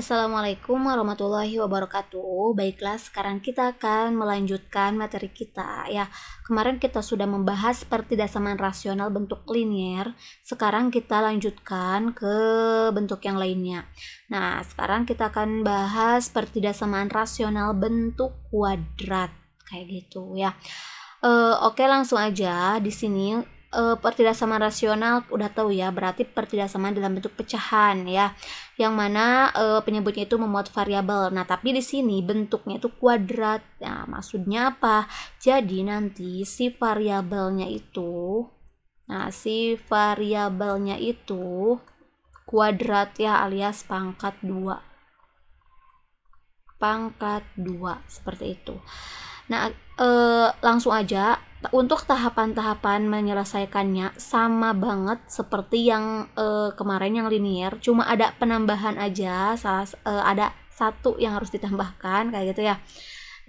Assalamualaikum warahmatullahi wabarakatuh. Baiklah, sekarang kita akan melanjutkan materi kita ya. Kemarin kita sudah membahas pertidasamaan rasional bentuk linier. Sekarang kita lanjutkan ke bentuk yang lainnya. Nah, sekarang kita akan bahas pertidasamaan rasional bentuk kuadrat kayak gitu ya. Oke, langsung aja di sini. Pertidasamaan rasional udah tahu ya, berarti pertidasamaan dalam bentuk pecahan ya, yang mana penyebutnya itu memuat variabel. Nah, tapi di sini bentuknya itu kuadrat. Nah, maksudnya apa? Jadi nanti si variabelnya itu kuadrat ya, alias pangkat 2. Seperti itu. Nah, langsung aja. Untuk tahapan-tahapan menyelesaikannya sama banget seperti yang kemarin yang linear, cuma ada penambahan aja, ada satu yang harus ditambahkan kayak gitu ya.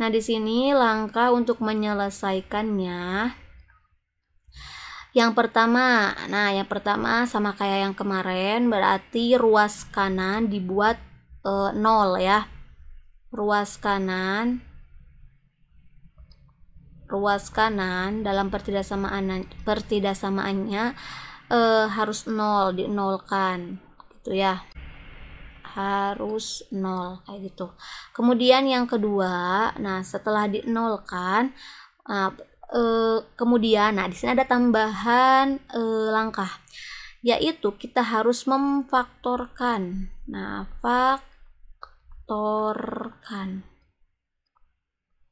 Nah, di sini langkah untuk menyelesaikannya. Yang pertama sama kayak yang kemarin, berarti ruas kanan dibuat 0 ya. Ruas kanan dalam pertidasamaannya harus 0, dinolkan gitu ya, harus 0 kayak gitu. Kemudian yang kedua, nah setelah dinolkan, kemudian di sini ada tambahan langkah, yaitu kita harus memfaktorkan. Nah, faktorkan.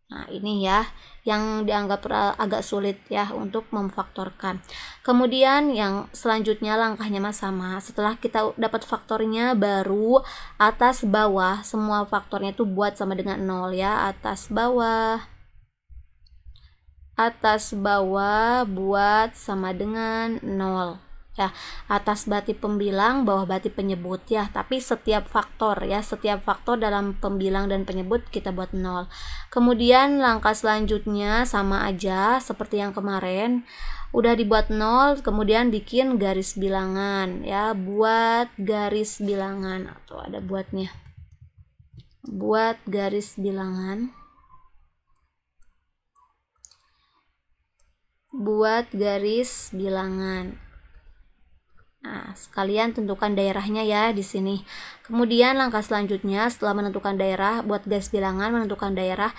Nah, ini ya yang dianggap agak sulit ya untuk memfaktorkan. Kemudian yang selanjutnya langkahnya sama. Setelah kita dapat faktornya, baru atas bawah semua faktornya itu buat sama dengan 0 ya. Atas bawah buat sama dengan 0. Ya, atas berarti pembilang, bawah berarti penyebut ya, tapi setiap faktor dalam pembilang dan penyebut kita buat 0. Kemudian langkah selanjutnya sama aja seperti yang kemarin, udah dibuat 0, kemudian bikin garis bilangan ya, buat garis bilangan, atau ada buatnya, buat garis bilangan, Nah, sekalian tentukan daerahnya ya di sini. Kemudian langkah selanjutnya setelah menentukan daerah, buat garis bilangan, menentukan daerah,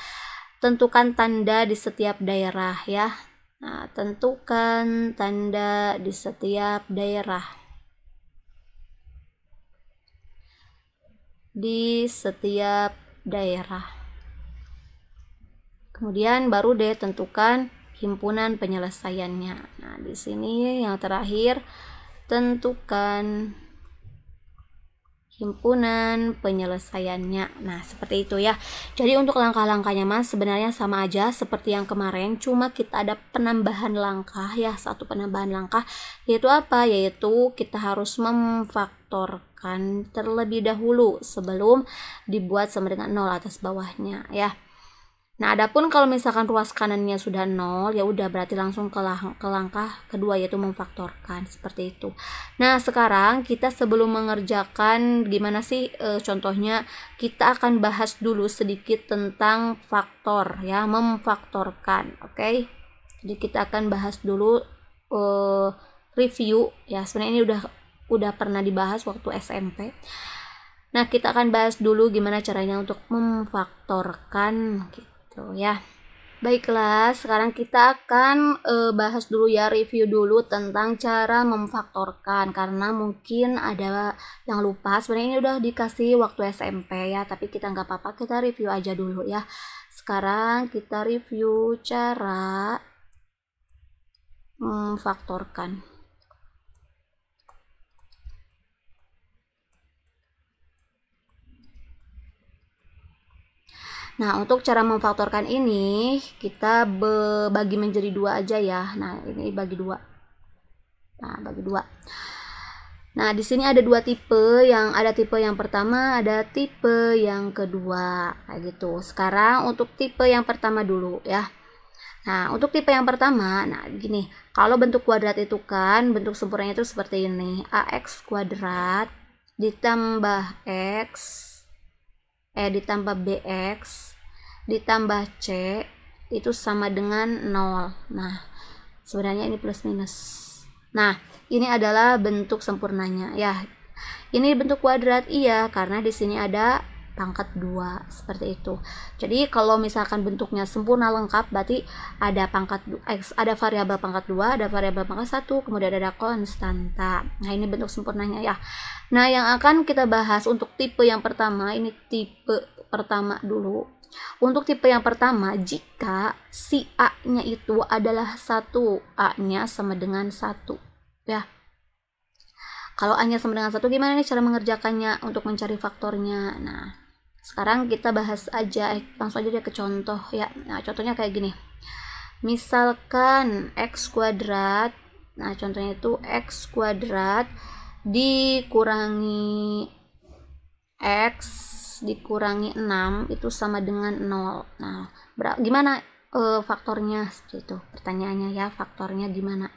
tentukan tanda di setiap daerah ya. Nah, tentukan tanda di setiap daerah. Kemudian baru deh tentukan himpunan penyelesaiannya. Nah, di sini yang terakhir, tentukan himpunan penyelesaiannya. Nah, seperti itu ya. Jadi untuk langkah-langkahnya sebenarnya sama aja seperti yang kemarin, cuma kita ada penambahan langkah ya, satu penambahan langkah, yaitu apa? Yaitu kita harus memfaktorkan terlebih dahulu sebelum dibuat sama dengan 0 atas bawahnya ya. Nah, adapun kalau misalkan ruas kanannya sudah 0, ya udah berarti langsung ke langkah kedua, yaitu memfaktorkan, seperti itu. Nah, sekarang kita sebelum mengerjakan gimana sih contohnya, kita akan bahas dulu sedikit tentang faktor ya, memfaktorkan. Oke. Jadi kita akan bahas dulu review ya. Sebenarnya ini udah pernah dibahas waktu SMP. Nah, kita akan bahas dulu gimana caranya untuk memfaktorkan gitu ya. Baiklah, sekarang kita akan bahas dulu ya, review dulu tentang cara memfaktorkan, karena mungkin ada yang lupa. Sebenarnya ini udah dikasih waktu SMP ya, tapi kita nggak apa-apa, kita review aja dulu ya. Sekarang kita review cara memfaktorkan. Nah, untuk cara memfaktorkan ini kita bagi menjadi 2 aja ya. Nah, ini bagi 2. Nah, di sini ada 2 tipe, ada tipe yang pertama, ada tipe yang kedua, kayak gitu. Sekarang untuk tipe yang pertama dulu ya. Nah, untuk tipe yang pertama, nah gini, kalau bentuk kuadrat itu kan bentuk sempurnanya itu seperti ini, ax kuadrat ditambah x ditambah BX ditambah C itu sama dengan 0. Nah, sebenarnya ini plus minus. Nah, ini adalah bentuk sempurnanya ya. Ini bentuk kuadrat iya, karena di sini ada pangkat 2 seperti itu. Jadi kalau misalkan bentuknya sempurna lengkap, berarti ada pangkat X, ada variabel pangkat 2, ada variabel pangkat 1, kemudian ada konstanta. Nah, ini bentuk sempurnanya ya. Nah, yang akan kita bahas untuk tipe yang pertama, ini tipe pertama dulu. Untuk tipe yang pertama, jika si A-nya itu adalah 1, A-nya sama dengan 1 ya. Kalau A-nya sama dengan 1, gimana nih cara mengerjakannya untuk mencari faktornya? Nah, sekarang kita bahas aja, langsung aja ke contoh ya. Nah, contohnya kayak gini. Misalkan X kuadrat, nah contohnya itu X kuadrat dikurangi X dikurangi 6 itu sama dengan 0. Nah, gimana faktornya? Seperti itu pertanyaannya ya, faktornya gimana?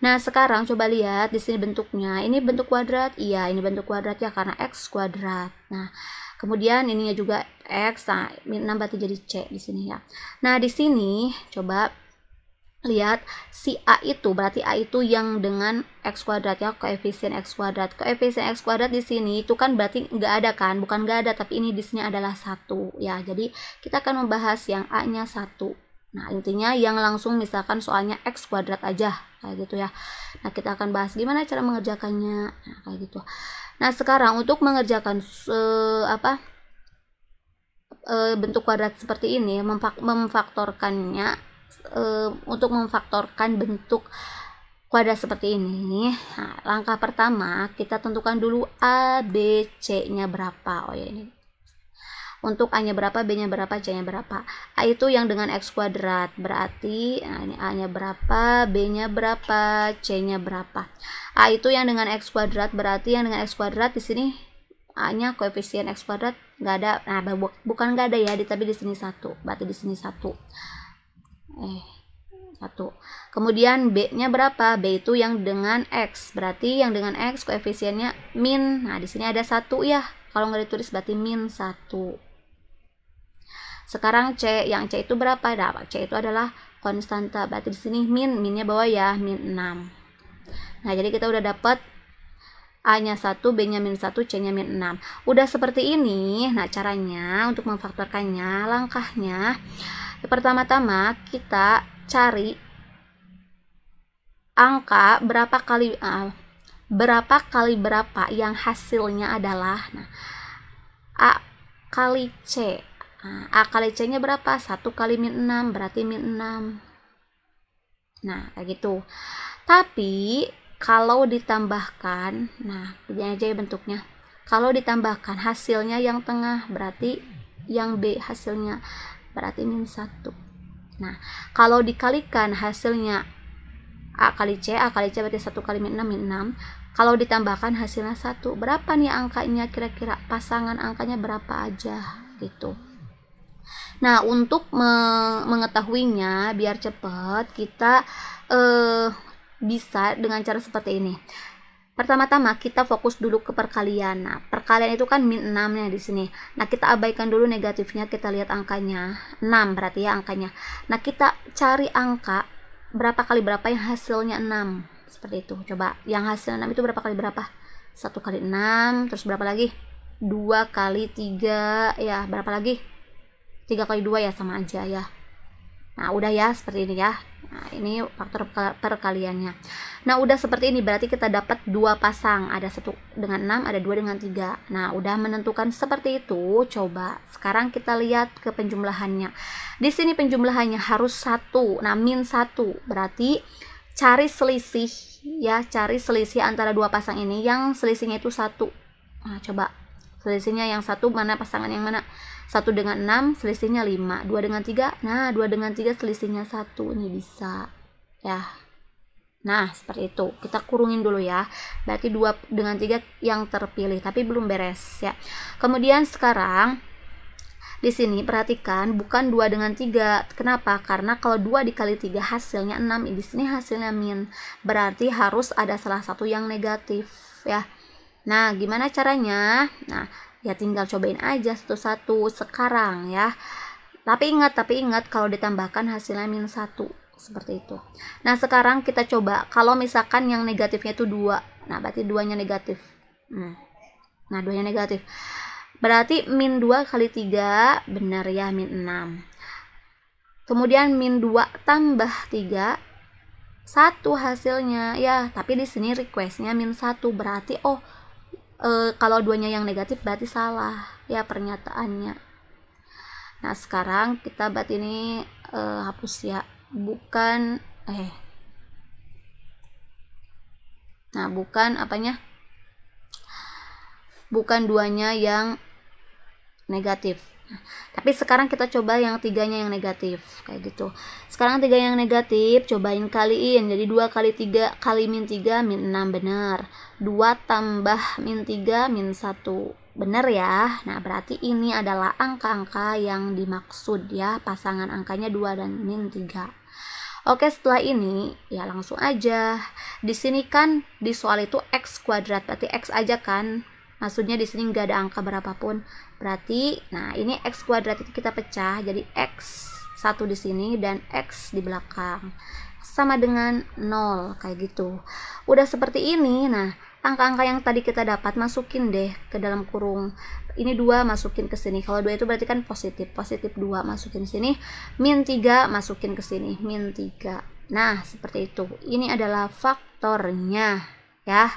Nah, sekarang coba lihat di sini bentuknya. Ini bentuk kuadrat. Iya, ini bentuk kuadrat ya karena X kuadrat. Nah, kemudian ininya juga X. Nah, min 6 berarti jadi C di sini ya. Nah, di sini coba lihat si A itu berarti A itu yang dengan X kuadrat ya, koefisien X kuadrat. Koefisien X kuadrat di sini itu kan berarti nggak ada kan? Bukan nggak ada, tapi ini di sini adalah 1 ya. Jadi kita akan membahas yang A-nya 1. Nah, intinya yang langsung misalkan soalnya X kuadrat aja kayak gitu ya. Nah, kita akan bahas gimana cara mengerjakannya. Nah, kayak gitu. Nah, sekarang untuk mengerjakan bentuk kuadrat seperti ini, memfaktorkannya untuk memfaktorkan bentuk kuadrat seperti ini. Nah, langkah pertama kita tentukan dulu A, B, C-nya berapa. Oh ya, ini untuk A-nya berapa, B-nya berapa, C-nya berapa. A itu yang dengan X kuadrat, berarti nah ini A-nya berapa, B-nya berapa, C-nya berapa. A itu yang dengan X kuadrat, berarti yang dengan X kuadrat di sini A-nya koefisien X kuadrat nggak ada. Nah, bukan nggak ada ya, tapi di sini 1. Berarti di sini 1. 1. Kemudian B-nya berapa? B itu yang dengan X, berarti yang dengan X koefisiennya min. Nah, di sini ada 1 ya. Kalau nggak ditulis berarti min 1. Sekarang C, yang C itu berapa? Nah, C itu adalah konstanta. Berarti di sini minnya bawah ya, min 6. Nah, jadi kita udah dapat A-nya 1, B-nya min 1, C-nya min 6. Udah seperti ini. Nah, caranya untuk memfaktorkannya, langkahnya pertama-tama kita cari angka berapa kali berapa yang hasilnya adalah A kali C. Nah, A kali C-nya berapa? 1 kali min 6 berarti min 6. Nah, kayak gitu. Tapi kalau ditambahkan, nah begini aja ya bentuknya. Kalau ditambahkan hasilnya yang tengah berarti yang B hasilnya berarti min 1. Nah, kalau dikalikan hasilnya A kali C berarti 1 kali min 6, min 6. Kalau ditambahkan hasilnya 1, berapa nih angkanya kira-kira? Pasangan angkanya berapa aja gitu. Nah, untuk mengetahuinya biar cepat, kita bisa dengan cara seperti ini. Pertama-tama kita fokus dulu ke perkalian. Nah, perkalian itu kan min 6-nya di sini. Nah, kita abaikan dulu negatifnya, kita lihat angkanya. 6 berarti ya angkanya. Nah, kita cari angka berapa kali berapa yang hasilnya 6. Seperti itu. Coba, yang hasil 6 itu berapa kali berapa? 1 kali 6, terus berapa lagi? 2 kali 3, ya berapa lagi? 3 kali 2 ya, sama aja ya. Nah, udah ya seperti ini ya. Nah, ini faktor perkaliannya. Nah, udah seperti ini berarti kita dapat 2 pasang. Ada 1 dengan 6, ada 2 dengan 3. Nah, udah menentukan seperti itu. Coba sekarang kita lihat ke penjumlahannya. Di sini penjumlahannya harus 1. Nah, min 1. Berarti cari selisih ya, cari selisih antara 2 pasang ini. Yang selisihnya itu 1. Nah, coba selisihnya yang 1 mana, pasangan yang mana? 1 dengan 6 selisihnya 5, 2 dengan 3, nah 2 dengan 3 selisihnya 1, ini bisa ya. Nah, seperti itu, kita kurungin dulu ya, berarti 2 dengan 3 yang terpilih, tapi belum beres ya. Kemudian sekarang di sini perhatikan bukan 2 dengan 3, kenapa? Karena kalau 2 dikali 3 hasilnya 6, di sini hasilnya min, berarti harus ada salah satu yang negatif ya. Nah, gimana caranya? Nah, Ya tinggal cobain aja satu-satu sekarang ya. Tapi ingat kalau ditambahkan hasilnya min 1 seperti itu. Nah sekarang kita coba kalau misalkan yang negatifnya itu 2. Nah berarti 2-nya negatif. Nah 2-nya negatif. Berarti min 2 kali 3 benar ya, min 6. Kemudian min 2 tambah 3 1 hasilnya ya, tapi di sini requestnya min 1 berarti kalau 2-nya yang negatif berarti salah ya pernyataannya. Nah sekarang kita buat ini hapus ya, bukan bukan 2-nya yang negatif. Tapi sekarang kita coba yang 3-nya yang negatif kayak gitu. Sekarang 3 yang negatif cobain kaliin, jadi 2 kali 3 kali min 3 min 6 benar. 2 tambah min 3 min 1 benar ya. Nah berarti ini adalah angka-angka yang dimaksud ya, pasangan angkanya 2 dan min 3. Oke, setelah ini ya langsung aja. Di sini kan di soal itu x kuadrat, berarti x aja kan. Maksudnya di sini nggak ada angka berapapun. Berarti, nah ini x kuadrat itu kita pecah jadi x 1 di sini dan x di belakang sama dengan 0 kayak gitu. Udah seperti ini. Nah, angka-angka yang tadi kita dapat masukin deh ke dalam kurung. Ini 2 masukin ke sini. Kalau 2 itu berarti kan positif. Positif 2 masukin sini. Min 3 masukin ke sini. Min 3. Nah, seperti itu. Ini adalah faktornya ya.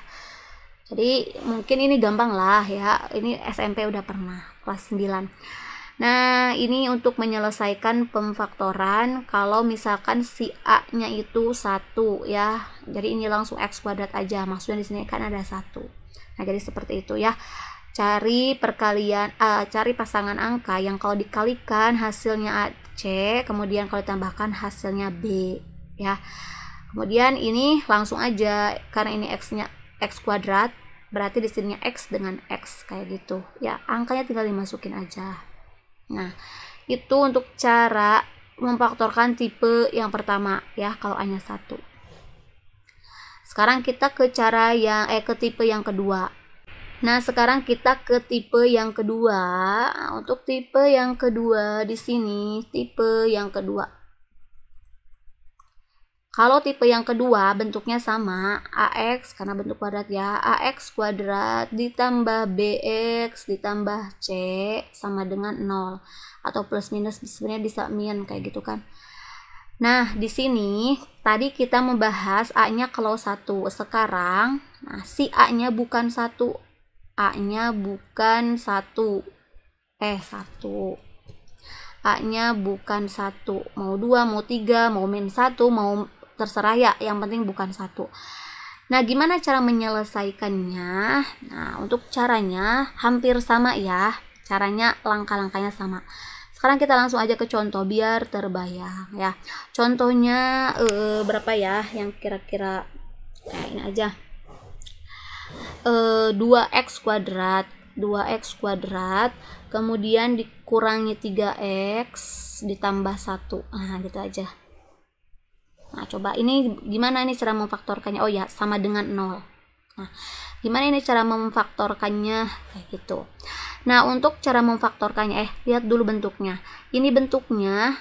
Jadi mungkin ini gampang lah ya, ini SMP udah pernah kelas 9. Nah ini untuk menyelesaikan pemfaktoran kalau misalkan si A nya itu 1 ya, jadi ini langsung x kuadrat aja, maksudnya di sini kan ada 1. Nah jadi seperti itu ya, cari pasangan angka yang kalau dikalikan hasilnya A, C, kemudian kalau ditambahkan hasilnya B ya. Kemudian ini langsung aja karena ini x-nya x kuadrat, berarti di sininya x dengan x kayak gitu ya, angkanya tinggal dimasukin aja. Nah itu untuk cara memfaktorkan tipe yang pertama ya, kalau A nya 1. Sekarang kita ke ke tipe yang kedua. Nah sekarang kita ke tipe yang kedua. Untuk tipe yang kedua di sini, tipe yang kedua, kalau tipe yang kedua bentuknya sama, AX karena bentuk kuadrat ya, AX kuadrat ditambah BX ditambah C sama dengan 0 atau plus minus, sebenarnya bisa min kayak gitu kan. Nah, di sini tadi kita membahas A-nya kalau 1. Sekarang nah si A-nya bukan 1. A-nya bukan 1. A-nya bukan 1. Mau 2, mau 3, mau min 1, mau terserah ya, yang penting bukan 1. Nah gimana cara menyelesaikannya? Nah untuk caranya hampir sama ya, caranya langkah-langkahnya sama. Sekarang kita langsung aja ke contoh biar terbayang ya. Contohnya berapa ya yang kira-kira ini aja, 2x kuadrat, 2x kuadrat kemudian dikurangi 3x ditambah 1. Nah gitu aja. Nah coba ini gimana nih cara memfaktorkannya? Oh ya, sama dengan 0. Nah gimana ini cara memfaktorkannya kayak gitu. Nah untuk cara memfaktorkannya lihat dulu bentuknya. Ini bentuknya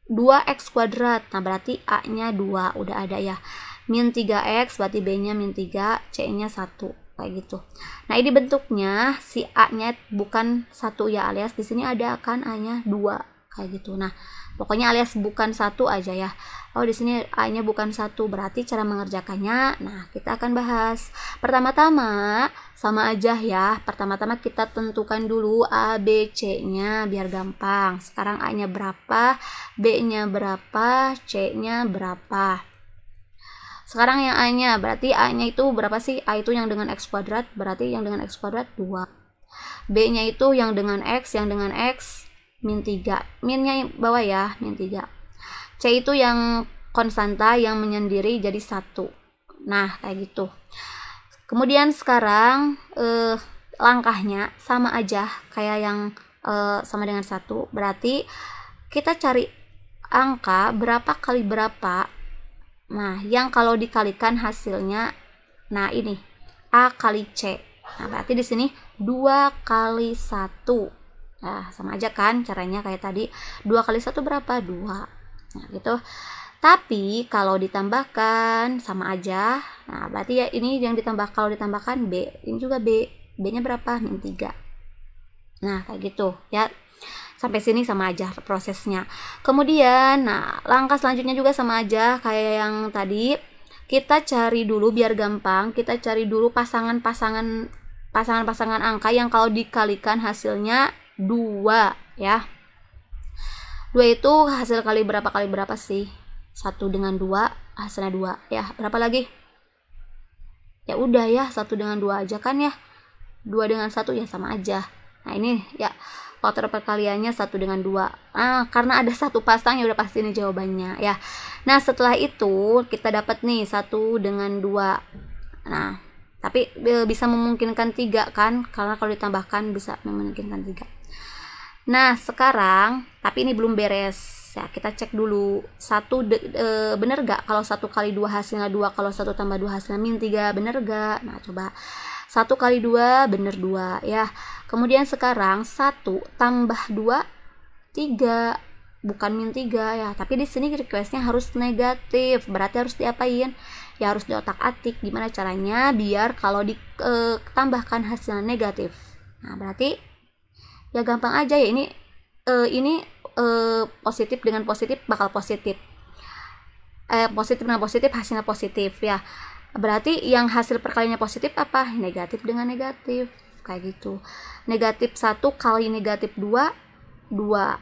2x kuadrat. Nah berarti A nya 2 udah ada ya. Min 3x berarti B nya min 3, C nya 1 kayak gitu. Nah ini bentuknya si A nya bukan 1 ya, alias di sini ada kan A nya 2 kayak gitu. Nah pokoknya alias bukan 1 aja ya. Oh di sini A nya bukan 1, berarti cara mengerjakannya nah kita akan bahas. Pertama-tama sama aja ya. Pertama-tama kita tentukan dulu A, B, C nya biar gampang. Sekarang A nya berapa, B nya berapa, C nya berapa. Sekarang yang A nya, berarti A nya itu berapa sih? A itu yang dengan x kuadrat, berarti yang dengan x kuadrat 2. B nya itu yang dengan x min 3. Minnya bawah ya, min 3. C itu yang konstanta yang menyendiri jadi 1. Nah kayak gitu. Kemudian sekarang langkahnya sama aja kayak yang sama dengan 1. Berarti kita cari angka berapa kali berapa. Nah yang kalau dikalikan hasilnya, nah ini A kali C. Nah, berarti di sini 2 kali 1. Nah, sama aja kan caranya kayak tadi. 2 kali 1 berapa? 2. Nah, gitu. Tapi kalau ditambahkan sama aja. Nah, berarti ya ini yang ditambah, kalau ditambahkan B, ini juga B. B-nya berapa? Min 3. Nah, kayak gitu ya. Sampai sini sama aja prosesnya. Kemudian, nah, langkah selanjutnya juga sama aja kayak yang tadi. Kita cari dulu biar gampang, kita cari dulu pasangan angka yang kalau dikalikan hasilnya 2 ya. 2 itu hasil kali berapa sih? 1 dengan 2 hasilnya 2 ya. Berapa lagi? Ya udah ya, 1 dengan 2 aja kan ya. 2 dengan 1 ya sama aja. Nah, ini ya faktor perkaliannya 1 dengan 2. Nah, karena ada satu pasang ya udah pasti ini jawabannya ya. Nah, setelah itu kita dapat nih 1 dengan 2. Nah, tapi bisa memungkinkan 3 kan? Karena kalau ditambahkan bisa memungkinkan 3. Nah, sekarang tapi ini belum beres. Ya, kita cek dulu. 1 bener gak kalau 1 kali 2 hasilnya 2, kalau 1 tambah 2 hasilnya min 3, bener gak? Nah, coba 1 kali 2 bener 2 ya. Kemudian sekarang 1 tambah 2 3, bukan min 3 ya. Tapi di sini requestnya harus negatif. Berarti harus diapain? Ya harus diotak-atik gimana caranya biar kalau ditambahkan hasilnya negatif. Nah, berarti ya gampang aja ya, ini positif dengan positif bakal positif. Positif dengan positif hasilnya positif ya. Berarti yang hasil perkaliannya positif apa? Negatif dengan negatif. Kayak gitu. Negatif 1 kali negatif 2, 2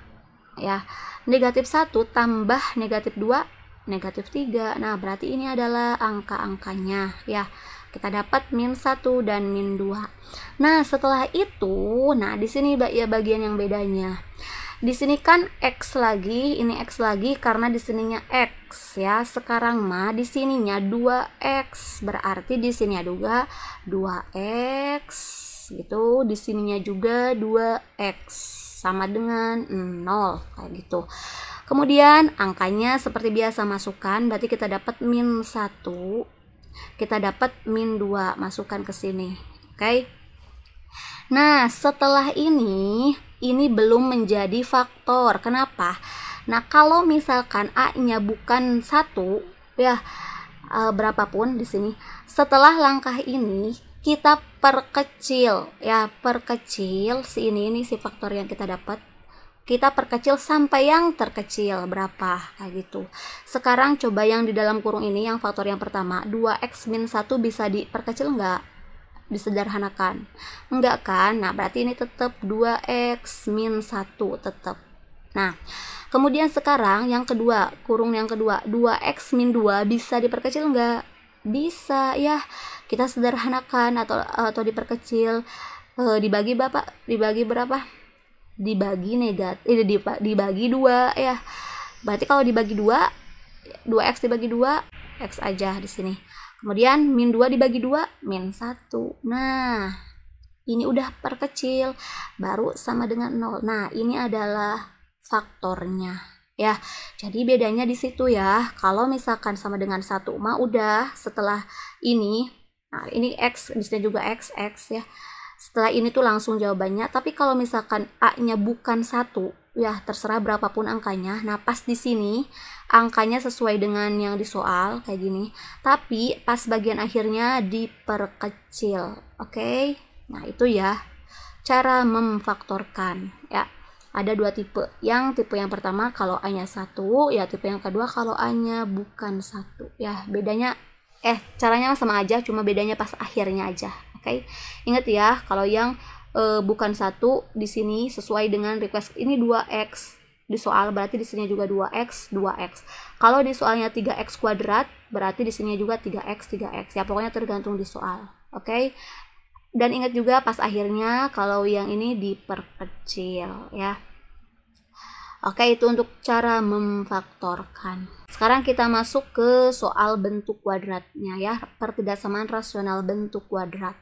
ya. Negatif 1 tambah negatif 2, negatif 3. Nah, berarti ini adalah angka-angkanya ya. Kita dapat min 1 dan min 2. Nah, setelah itu, nah di sini ya bagian yang bedanya. Di sini kan X lagi, ini X lagi karena di sininya X ya. Sekarang mah di sininya 2X. Berarti di sini juga 2X gitu. Di sininya juga 2X sama dengan 0 kayak gitu. Kemudian angkanya seperti biasa masukkan, berarti kita dapat min 1. Kita dapat min 2, masukkan ke sini. Oke. Nah, setelah ini belum menjadi faktor. Kenapa? Nah, kalau misalkan A-nya bukan 1 ya, berapapun di sini, setelah langkah ini kita perkecil ya, perkecil si ini si faktor yang kita dapat. Kita perkecil sampai yang terkecil berapa kayak gitu. Sekarang coba yang di dalam kurung ini, yang faktor yang pertama, 2x min 1 bisa diperkecil enggak? Disederhanakan enggak kan? Nah, berarti ini tetap 2x min 1 tetap. Nah, kemudian sekarang yang kedua, kurung yang kedua, 2x min 2 bisa diperkecil enggak? Bisa ya. Kita sederhanakan atau diperkecil, dibagi berapa? Dibagi negatif, dibagi 2 ya. Berarti kalau dibagi 2x dibagi 2, x aja di sini. Kemudian min 2 dibagi 2, min 1. Nah, ini udah perkecil, baru sama dengan 0. Nah, ini adalah faktornya ya. Jadi bedanya di situ ya. Kalau misalkan sama dengan 1 mah udah setelah ini, nah ini x, di sini juga x ya. Setelah ini tuh langsung jawabannya. Tapi kalau misalkan A-nya bukan 1, ya terserah berapapun angkanya. Nah, pas di sini angkanya sesuai dengan yang di soal kayak gini. Tapi pas bagian akhirnya diperkecil. Oke? Nah, itu ya cara memfaktorkan ya. Ada 2 tipe. Yang tipe yang pertama kalau A-nya 1, ya tipe yang kedua kalau A-nya bukan 1. Ya, bedanya caranya sama aja, cuma bedanya pas akhirnya aja. Oke, ingat ya, kalau yang bukan 1 di sini sesuai dengan request ini 2x di soal, berarti di sini juga 2x. Kalau di soalnya 3x kuadrat, berarti di sini juga 3x. Ya, pokoknya tergantung di soal. Oke. Dan ingat juga pas akhirnya kalau yang ini diperkecil ya. Oke, itu untuk cara memfaktorkan. Sekarang kita masuk ke soal bentuk kuadratnya ya, pertidaksamaan rasional bentuk kuadrat.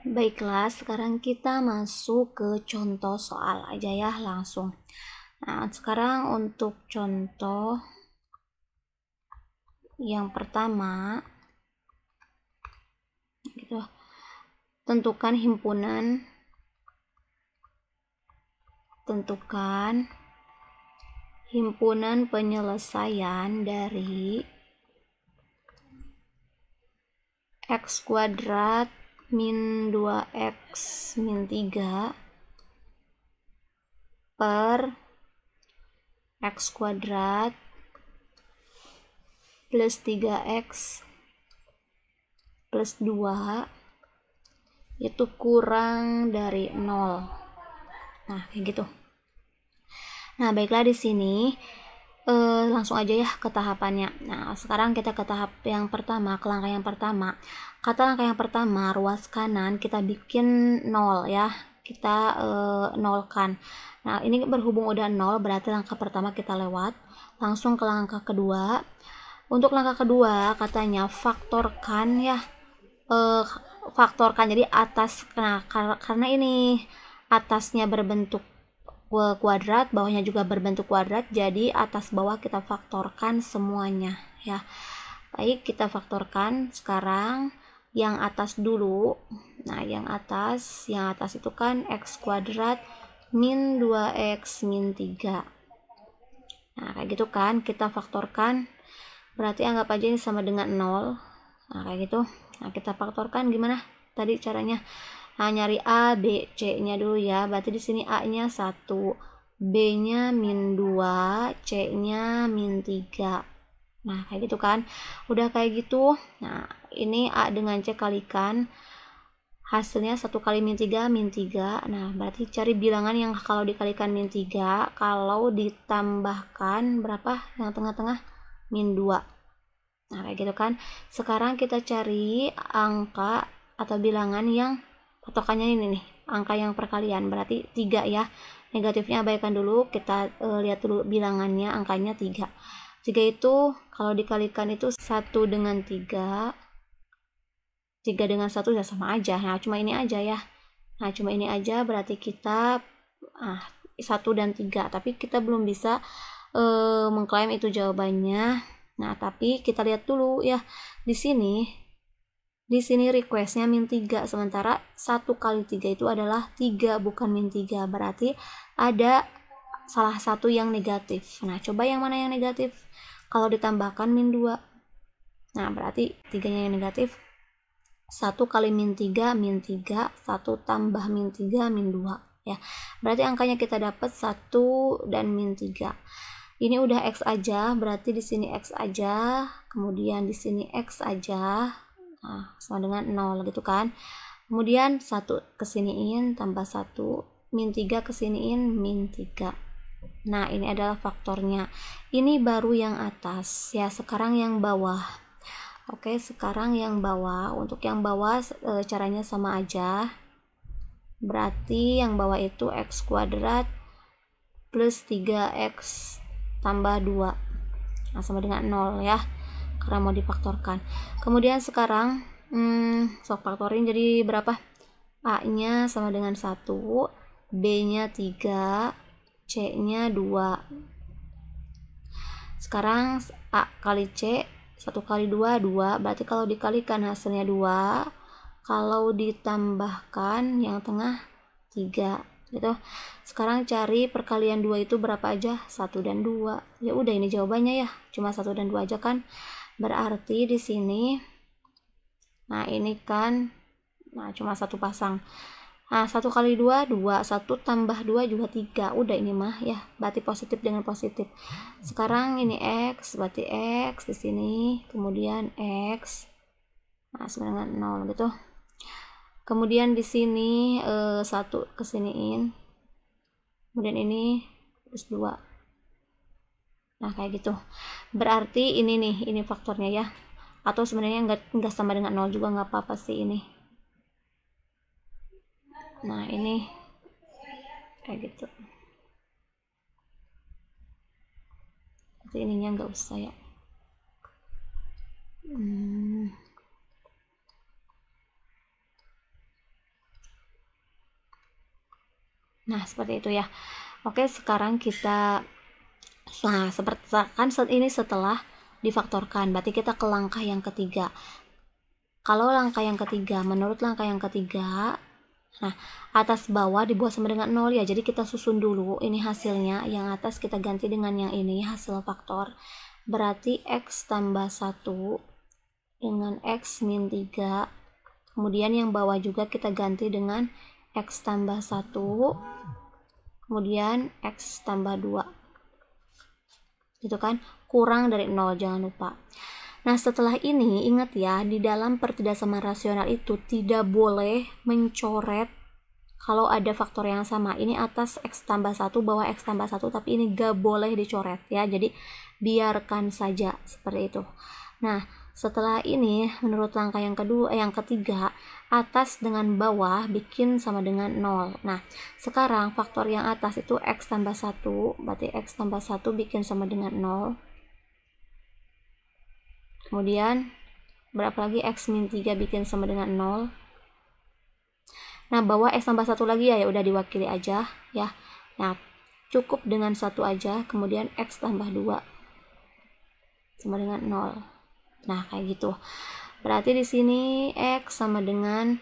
Baiklah, sekarang kita masuk ke contoh soal aja ya langsung. Nah, sekarang untuk contoh yang pertama gitu. tentukan himpunan penyelesaian dari x kuadrat min 2x min 3 per x kuadrat plus 3x plus 2 itu kurang dari 0. Nah, kayak gitu. Nah, baiklah di sini langsung aja ya ke tahapannya. Nah, sekarang kita ke tahap yang pertama, ke langkah yang pertama. Kata langkah yang pertama, ruas kanan kita bikin 0 ya. Kita nolkan. Nah, ini berhubung udah 0, berarti langkah pertama kita lewat. Langsung ke langkah kedua. Untuk langkah kedua, katanya faktorkan ya. Faktorkan, jadi atas, nah karena ini atasnya berbentuk kuadrat, bawahnya juga berbentuk kuadrat, jadi atas bawah kita faktorkan semuanya ya. Baik, kita faktorkan sekarang yang atas dulu. Nah, yang atas itu kan x kuadrat min 2x min 3. Nah, kayak gitu kan, kita faktorkan, berarti anggap aja ini sama dengan 0. Nah, kayak gitu. Nah, kita faktorkan gimana tadi caranya? Nah, nyari A, B, C-nya dulu ya. Berarti di sini A-nya 1, B-nya min 2, C-nya min 3. Nah, kayak gitu kan. Udah kayak gitu. Nah, ini A dengan C kalikan. Hasilnya 1 kali min 3, min 3. Nah, berarti cari bilangan yang kalau dikalikan min 3, kalau ditambahkan berapa? Yang tengah-tengah min 2. Nah, kayak gitu kan. Sekarang kita cari angka atau bilangan yang patokannya ini nih, angka yang perkalian, berarti 3 ya. Negatifnya abaikan dulu, kita lihat dulu bilangannya, angkanya 3. 3 itu kalau dikalikan itu 1 dengan 3. 3 dengan 1 ya sama aja. Nah, cuma ini aja ya. Nah, cuma ini aja, berarti kita 1 dan 3, tapi kita belum bisa mengklaim itu jawabannya. Nah, tapi kita lihat dulu ya. Di sini requestnya min 3, sementara 1 kali 3 itu adalah 3, bukan min 3. Berarti ada salah satu yang negatif. Nah, coba yang mana yang negatif? Kalau ditambahkan min 2. Nah, berarti 3-nya yang negatif. 1 kali min 3, min 3. 1 tambah min 3, min 2. Ya, berarti angkanya kita dapat 1 dan min 3. Ini udah X aja, berarti di sini X aja, kemudian di sini X aja, nah, sama dengan 0 gitu kan. Kemudian 1 kesiniin, tambah 1, min 3 kesiniin, min 3. Nah, ini adalah faktornya. Ini baru yang atas, ya. Sekarang yang bawah. Oke, sekarang yang bawah. Untuk yang bawah caranya sama aja. Berarti yang bawah itu X kuadrat plus 3X tambah 2. Nah, sama dengan 0 ya, karena mau difaktorkan. Kemudian sekarang sok faktorin, jadi berapa? A-nya sama dengan 1, B-nya 3, C-nya 2. Sekarang A kali C, 1 kali 2, 2. Berarti kalau dikalikan hasilnya 2, kalau ditambahkan yang tengah 3 gitu. Sekarang cari perkalian 2 itu berapa aja? 1 dan 2. Ya udah, ini jawabannya ya. Cuma 1 dan 2 aja kan. Berarti di sini, nah ini kan, nah cuma 1 pasang. Nah, 1 kali 2, 2. 1 tambah 2 juga 3. Udah ini mah ya. Berarti positif dengan positif. Sekarang ini X, berarti X di sini. Kemudian X. Nah, sama dengan 0 gitu. Kemudian di sini 1 kesiniin, kemudian ini plus 2. Nah, kayak gitu. Berarti ini nih, ini faktornya ya. Atau sebenarnya enggak sama dengan 0 juga, nggak apa-apa sih ini. Nah, ini kayak gitu. Berarti ininya nggak usah ya. Nah, seperti itu ya. Oke, sekarang kita, nah seperti kan ini setelah difaktorkan, berarti kita ke langkah yang ketiga. Kalau langkah yang ketiga, menurut langkah yang ketiga, nah atas bawah dibuat sama dengan 0 ya, jadi kita susun dulu ini hasilnya, yang atas kita ganti dengan yang ini hasil faktor, berarti X tambah 1 dengan X min 3, kemudian yang bawah juga kita ganti dengan X tambah 1, kemudian X tambah 2, gitu kan, kurang dari 0, jangan lupa. Nah, setelah ini ingat ya, di dalam pertidaksamaan rasional itu tidak boleh mencoret kalau ada faktor yang sama. Ini atas X tambah 1, bawah X tambah 1, tapi ini gak boleh dicoret ya. Jadi biarkan saja seperti itu. Nah, setelah ini menurut langkah yang ketiga, atas dengan bawah bikin sama dengan 0. Nah, sekarang faktor yang atas itu X tambah 1, berarti X tambah 1 bikin sama dengan 0. Kemudian berapa lagi, X min 3 bikin sama dengan 0. Nah, bawah X tambah 1 lagi ya udah diwakili aja ya. Nah, cukup dengan 1 aja, kemudian X tambah 2 sama dengan 0. Nah, kayak gitu. Berarti di sini X sama dengan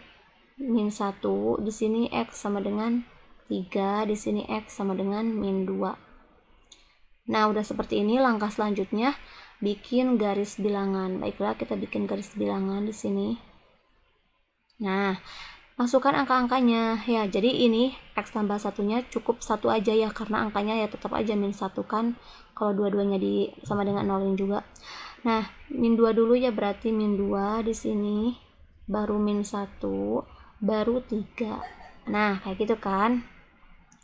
min 1, di sini X sama dengan 3, di sini X sama dengan min 2. Nah, udah seperti ini. Langkah selanjutnya bikin garis bilangan. Baiklah, kita bikin garis bilangan di sini. Nah, masukkan angka-angkanya ya. Jadi ini X tambah 1-nya cukup 1 aja ya, karena angkanya ya tetap aja min 1 kan, kalau dua-duanya sama dengan 0 juga. Nah, min 2 dulu ya, berarti min 2 di sini, baru min 1, baru 3. Nah, kayak gitu kan.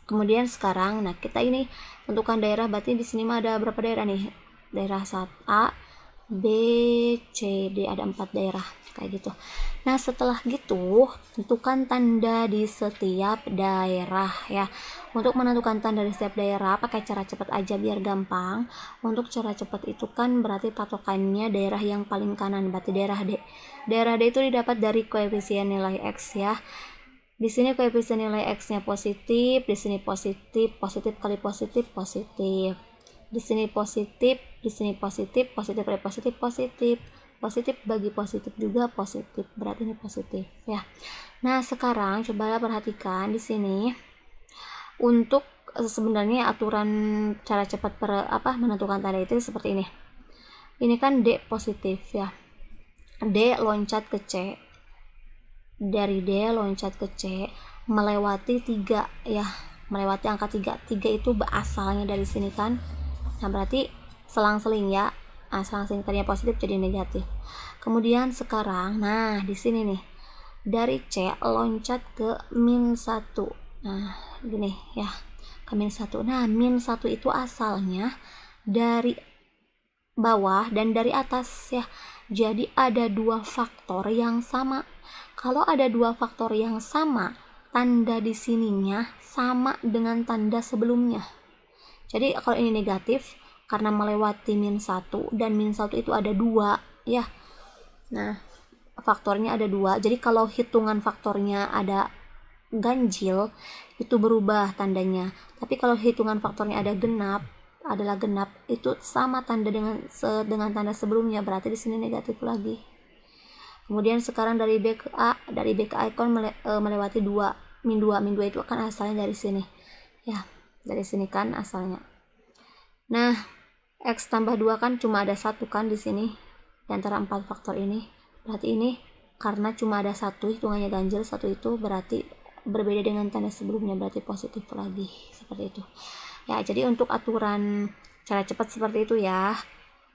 Kemudian sekarang, nah kita ini tentukan daerah, berarti di sini mah ada berapa daerah nih? Daerah A, B, C, D, ada 4 daerah kayak gitu. Nah, setelah gitu tentukan tanda di setiap daerah ya. Untuk menentukan tanda di setiap daerah pakai cara cepat aja biar gampang. Untuk cara cepat itu kan berarti patokannya daerah yang paling kanan, berarti daerah D. Daerah D itu didapat dari koefisien nilai X ya. Di sini koefisien nilai X-nya positif, di sini positif, positif kali positif, positif. Di sini positif, di sini positif, positif kali positif, positif. Positif bagi positif juga positif, berarti ini positif ya. Nah, sekarang coba perhatikan di sini. Untuk sebenarnya aturan cara cepat menentukan tanda itu seperti ini. Ini kan D positif ya. D loncat ke C. Dari D loncat ke C melewati 3 ya, melewati angka 3. 3 itu asalnya dari sini kan. Nah, berarti selang-seling ya. Nah, selang-seling tadinya positif jadi negatif. Kemudian sekarang, nah di sini nih, dari C loncat ke min 1. Nah, gini ya, ke min 1. Nah, min 1 itu asalnya dari bawah dan dari atas ya. Jadi ada 2 faktor yang sama. Kalau ada 2 faktor yang sama, tanda di sininya sama dengan tanda sebelumnya. Jadi kalau ini negatif karena melewati min 1, dan min 1 itu ada 2 ya. Nah, faktornya ada 2. Jadi kalau hitungan faktornya ada ganjil, itu berubah tandanya. Tapi kalau hitungan faktornya adalah genap, itu sama tanda dengan tanda sebelumnya, berarti di sini negatif lagi. Kemudian sekarang dari B ke A, kan melewati 2, min 2 itu kan asalnya dari sini. Ya, dari sini kan asalnya. Nah, X tambah 2 kan cuma ada 1 kan di sini di antara 4 faktor ini. Berarti ini karena cuma ada 1, hitungannya ganjil 1, itu berarti berbeda dengan tanda sebelumnya, berarti positif lagi, seperti itu. Ya, jadi untuk aturan cara cepat seperti itu ya.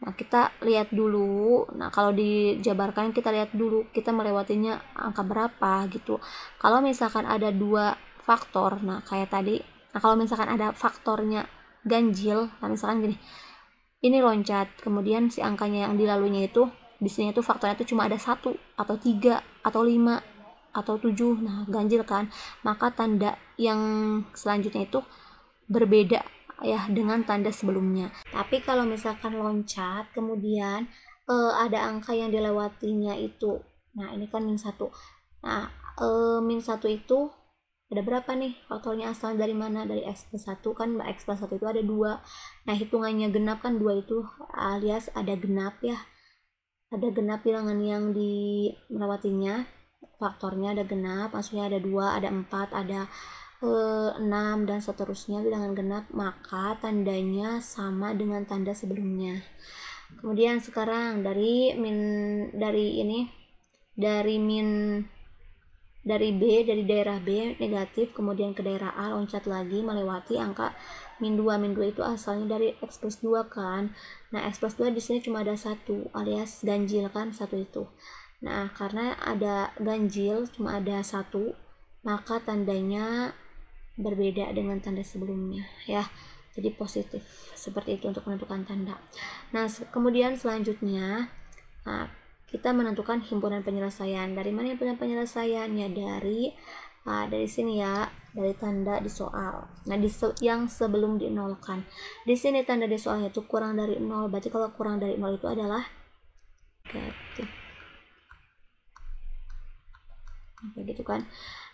Nah, kita lihat dulu. Nah, kalau dijabarkan kita lihat dulu kita melewatinya angka berapa gitu. Kalau misalkan ada 2 faktor, nah kayak tadi, nah kalau misalkan ada faktornya ganjil, nah misalkan gini, ini loncat, kemudian si angkanya yang dilaluinya itu di sini tuh faktornya itu cuma ada 1 atau 3 atau 5 atau 7, nah ganjil kan, maka tanda yang selanjutnya itu berbeda ya dengan tanda sebelumnya. Tapi kalau misalkan loncat kemudian ada angka yang dilewatinya itu, nah ini kan min 1. Nah, min 1 itu ada berapa nih faktornya, asal dari mana? Dari X plus 1 kan, X plus 1 itu ada 2. Nah, hitungannya genap kan 2 itu alias ada genap ya. ada genap bilangan yang dilewatinya, faktornya ada genap, maksudnya ada 2, ada 4, ada 6 dan seterusnya bilangan genap, maka tandanya sama dengan tanda sebelumnya. Kemudian sekarang dari dari daerah B negatif, kemudian ke daerah A loncat lagi melewati angka min 2. Min 2 itu asalnya dari X plus 2 kan. Nah, X plus 2 di sini cuma ada 1 alias ganjil kan, 1 itu. Nah, karena ada ganjil cuma ada 1, maka tandanya berbeda dengan tanda sebelumnya ya. Jadi positif. Seperti itu untuk menentukan tanda. Nah, kemudian selanjutnya kita menentukan himpunan penyelesaian. Dari mana himpunan penyelesaiannya? Dari sini ya, dari tanda di soal. Nah, yang sebelum dinolkan. Di sini tanda di soalnya itu kurang dari 0. Berarti kalau kurang dari 0 itu adalah negatif. Begitu kan?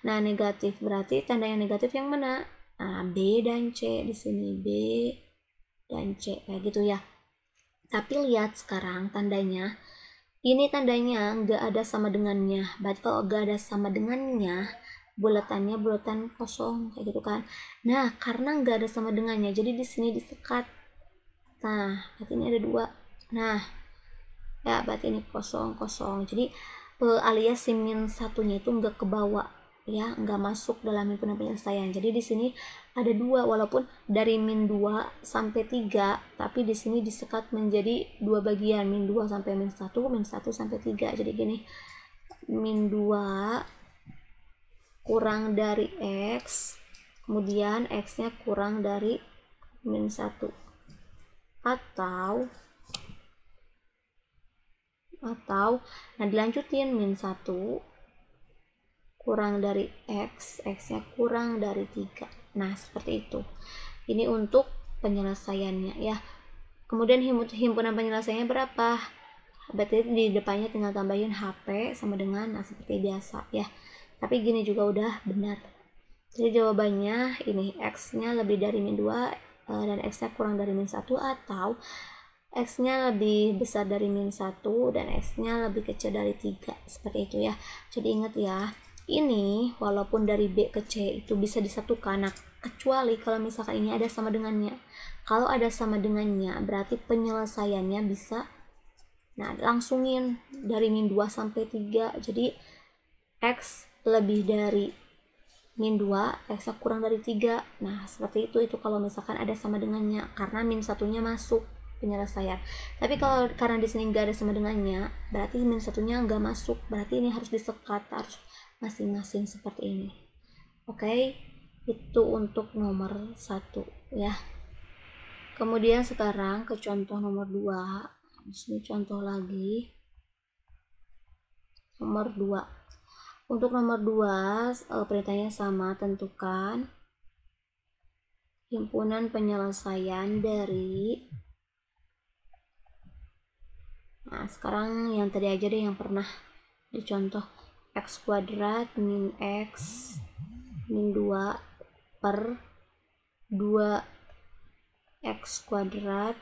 Nah, negatif berarti tanda yang negatif yang mana? Nah, B dan C di sini, B dan C kayak gitu ya. Tapi lihat sekarang tandanya. Ini tandanya nggak ada sama dengannya. Berarti kalau nggak ada sama dengannya, buletannya buletan kosong kayak gitu kan. Nah, karena nggak ada sama dengannya, jadi di sini disekat. Nah, berarti ini ada 2. Nah, ya berarti ini kosong. Jadi alias si min satunya itu nggak kebawa ya, nggak masuk dalam himpunan penyelesaian. Jadi di sini ada 2 walaupun dari min 2 sampai 3, tapi di sini disekat menjadi 2 bagian, min 2 sampai min 1, min 1 sampai 3. Jadi gini, min 2 kurang dari X, kemudian X-nya kurang dari min 1. Atau nah dilanjutin, min 1 kurang dari X, X-nya kurang dari 3. Nah, seperti itu. Ini untuk penyelesaiannya ya. Kemudian himpunan penyelesaiannya berapa? Berarti di depannya tinggal tambahin HP sama dengan, nah seperti biasa ya. Tapi gini juga udah benar. Jadi jawabannya ini, X-nya lebih dari min 2 dan X-nya kurang dari min 1, atau X-nya lebih besar dari min 1 dan X-nya lebih kecil dari 3. Seperti itu ya. Jadi ingat ya, ini walaupun dari B ke C itu bisa disatukan. Nah, kecuali kalau misalkan ini ada sama dengannya. Kalau ada sama dengannya, berarti penyelesaiannya bisa langsungin dari min 2 sampai 3. Jadi X lebih dari min 2, X kurang dari 3. Nah, seperti itu kalau misalkan ada sama dengannya, karena min satunya masuk penyelesaian. Tapi kalau karena di sini nggak ada sama dengannya, berarti min satunya nggak masuk. Berarti ini harus disekat, harus masing-masing seperti ini. Oke, itu untuk nomor 1 ya. Kemudian sekarang ke contoh nomor 2. Di sini contoh lagi. Nomor 2. Untuk nomor 2, perintahnya sama, tentukan himpunan penyelesaian dari. Nah, sekarang yang tadi aja deh yang pernah dicontoh. X kuadrat min X min 2 per 2X kuadrat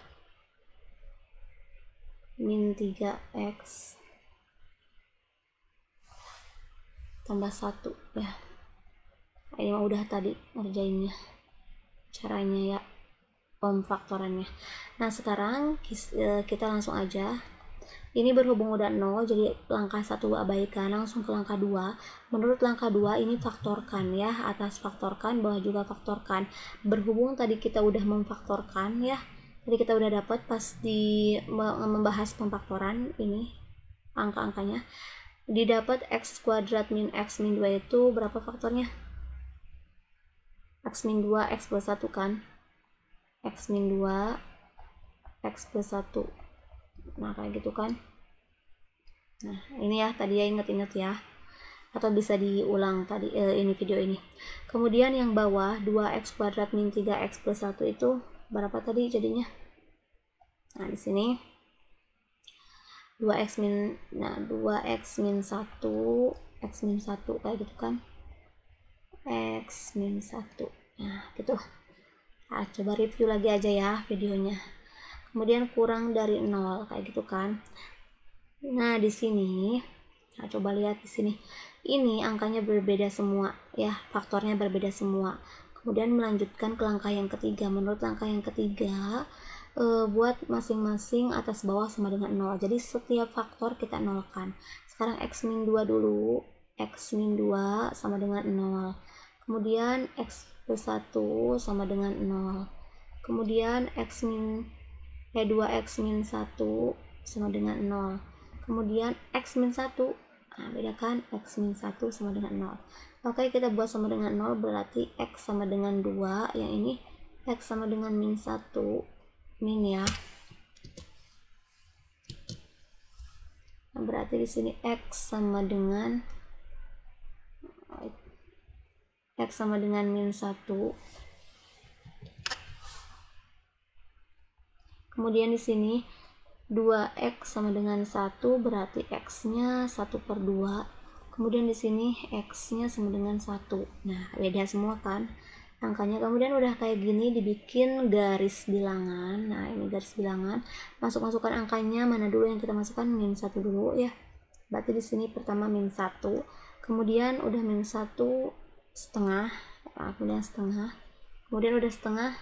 min 3X tambah 1 ya. Ini udah tadi ngerjainnya caranya ya, pemfaktorannya. Nah, sekarang kita langsung aja. Ini berhubung udah 0, jadi langkah 1 abaikan, langsung ke langkah 2. Menurut langkah 2 ini faktorkan ya, atas faktorkan, bawah juga faktorkan. Berhubung tadi kita udah memfaktorkan ya, jadi kita udah dapat pas di membahas pemfaktoran ini angka-angkanya, didapat X kuadrat min X min 2 itu berapa faktornya? X min 2 X plus 1 kan, X min 2 X plus 1. Nah, kayak gitu kan. Nah, ini ya tadi ya, inget-inget ya, atau bisa diulang tadi ini video ini. Kemudian yang bawah 2X kuadrat min 3X plus 1 itu berapa tadi jadinya? Nah, di sini 2X min 1 X min 1 kayak gitu kan, X min 1. Nah, gitu. Nah, coba review lagi aja ya videonya. Kemudian kurang dari 0 kayak gitu kan. Nah, di sini, nah coba lihat di sini. Ini angkanya berbeda semua ya, faktornya berbeda semua. Kemudian melanjutkan ke langkah yang ketiga. Menurut langkah yang ketiga, buat masing-masing atas bawah sama dengan 0. Jadi setiap faktor kita nolkan. Sekarang x min 2 dulu. X min 2 sama dengan 0. Kemudian x plus 1 sama dengan 0. Kemudian 2x min 1 sama dengan 0. Kemudian x min 1. Nah, bedakan x min 1 sama dengan 0. Oke, kita buat sama dengan 0 berarti x sama dengan 2. Yang ini x sama dengan min 1. Min ya. Nah, berarti di sini x sama dengan min 1. Kemudian di sini 2x sama dengan 1 berarti x-nya 1/2. Kemudian di sini x-nya sama dengan 1. Nah, beda semua kan angkanya. Kemudian udah kayak gini dibikin garis bilangan. Nah, ini garis bilangan. Masukkan angkanya, mana dulu yang kita masukkan? Min 1 dulu ya. Berarti di sini pertama min 1. Kemudian udah min 1 setengah. Nah, kemudian setengah. Kemudian udah setengah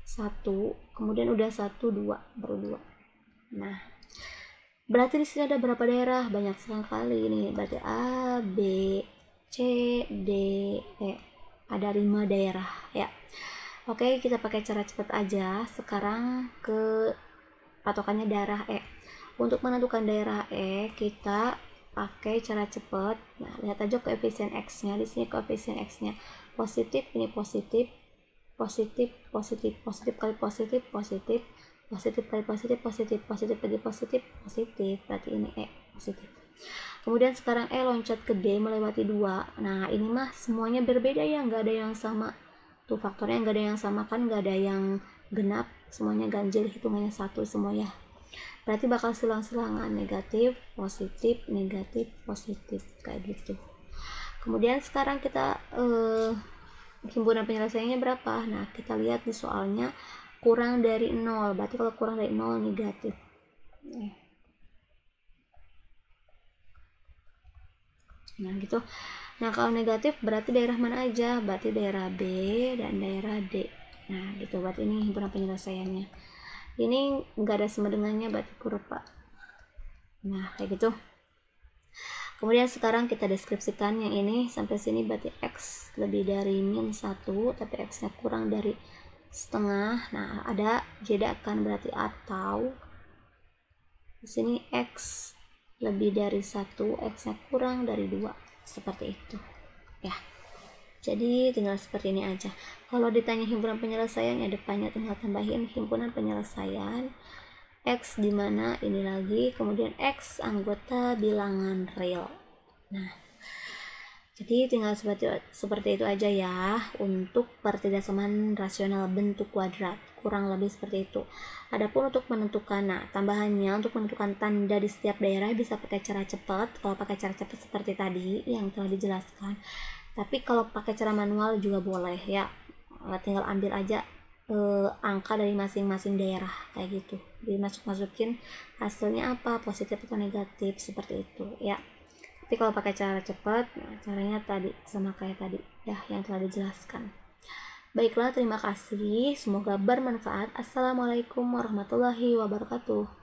1, kemudian udah 1, 2, baru 2. Nah, berarti di sini ada berapa daerah? Banyak sekali ini. Berarti A, B, C, D, E. Ada 5 daerah ya. Oke, kita pakai cara cepat aja. Sekarang ke patokannya daerah E. Untuk menentukan daerah E, kita pakai cara cepat. Nah, lihat aja koefisien X-nya. Di sini koefisien X-nya positif, ini positif, positif, positif, positif kali positif, positif, positif kali positif, positif, positif lagi positif, positif, berarti ini E positif. Kemudian sekarang E loncat ke D melewati 2. Nah, ini mah semuanya berbeda ya, nggak ada yang sama. Tuh faktornya nggak ada yang sama kan, nggak ada yang genap, semuanya ganjil, hitungannya 1 semua ya. Berarti bakal silang-silangan, negatif, positif, negatif, positif, kayak gitu. Kemudian sekarang kita himpunan penyelesaiannya berapa? Nah, kita lihat di soalnya kurang dari 0. Berarti kalau kurang dari 0 negatif. Nah, gitu. Nah, kalau negatif berarti daerah mana aja? Berarti daerah B dan daerah D. Nah, gitu. Berarti ini himpunan penyelesaiannya. Ini enggak ada sama dengannya, berarti kurang, Pak. Nah, kayak gitu. Kemudian sekarang kita deskripsikan yang ini sampai sini berarti x lebih dari min 1, tapi x-nya kurang dari setengah. Nah, ada jeda kan, berarti atau di sini x lebih dari 1, x-nya kurang dari 2. Seperti itu. Ya. Jadi tinggal seperti ini aja. Kalau ditanya himpunan penyelesaian, ya depannya tinggal tambahin himpunan penyelesaian X di mana ini lagi, kemudian X anggota bilangan real. Nah, jadi tinggal seperti itu aja ya untuk pertidaksamaan rasional bentuk kuadrat, kurang lebih seperti itu. Adapun untuk menentukan, nah tambahannya untuk menentukan tanda di setiap daerah bisa pakai cara cepat. Kalau pakai cara cepat seperti tadi yang telah dijelaskan. Tapi kalau pakai cara manual juga boleh ya, tinggal ambil aja angka dari masing-masing daerah kayak gitu, dimasukin hasilnya apa, positif atau negatif, seperti itu ya. Tapi kalau pakai cara cepat, nah, caranya tadi sama kayak tadi ya yang telah dijelaskan. Baiklah, terima kasih, semoga bermanfaat. Assalamualaikum warahmatullahi wabarakatuh.